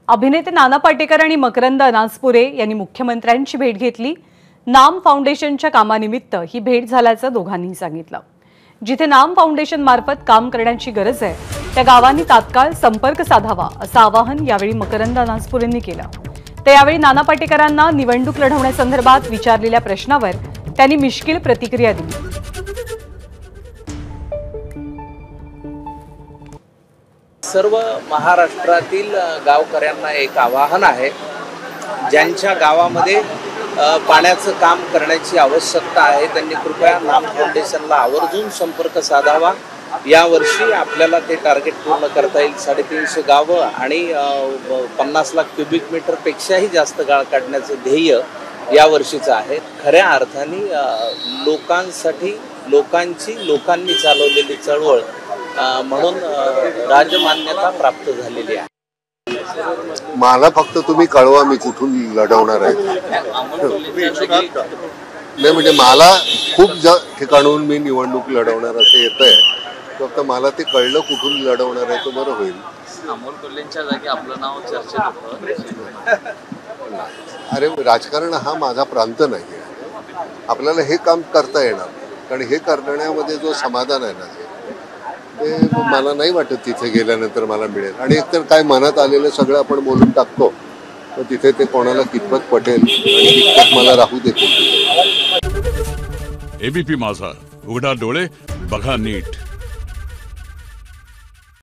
अभिनेते नाना पाटेकर आणि मकरंद अनासपुरे यांनी मुख्यमंत्र्यांची भेट घेतली। नाम फाउंडेशनच्या कामानिमित्त ही भेट झाल्याचं दोघांनी सांगितलं। जिथे नाम फाउंडेशन मार्फत काम करण्याची गरज आहे त्या गावांनी तात्काळ संपर्क साधावा असं आवाहन यावेळी मकरंद अनासपुरेंनी केलं। ते यावेळी नाना पाटेकरांना निवडणूक लढवण्यासंदर्भात विचारलेल्या प्रश्नावर त्यांनी मिश्किल प्रतिक्रिया दिली। सर्व महाराष्ट्रातील गावकऱ्यांना एक आवाहन आहे, ज्यांच्या गावामध्ये पाण्याचं काम करण्याची आवश्यकता आहे त्यांनी कृपया नाम फाउंडेशनला आवर्जून संपर्क साधावा। यावर्षी आपल्याला ते टार्गेट पूर्ण करता येईल। 350 गावं आणि 50 लाख क्युबिक मीटर पेक्षाही जास्त गाळ काढण्याचं ध्येय यावर्षीचं आहे। खऱ्या अर्थाने लोकांसाठी लोकांनी चालवलेली चळवळ म्हणून राजमान्यता प्राप्त झालेली आहे। मला फक्त तुम्ही कळवा मी कुठून लढवणार आहे। नाही म्हणजे मला खूप ठिकाणून मी निवडणूक लढवणार असं येतंय, फक्त मला ते कळलं कुठून लढवणार आहे तो बरं होईल। अमोल कोल्हेंच्या जागी आपलं नाव चर्चेत होतं। अरे राजकारण हा माझा प्रांत नाही आहे, आपल्याला हे काम करता येणार, कारण हे करण्यामध्ये जो समाधान आहे ना ते मला नाही वाटत तिथे गेल्यानंतर मला मिळेल। आणि एकतर काय मनात आलेलं सगळं आपण बोलून टाकतो, तर तिथे ते कोणाला कितपत पटेल आणि कितपत मला राहू देतील। एबीपी माझा, उघडा डोळे बघा नीट।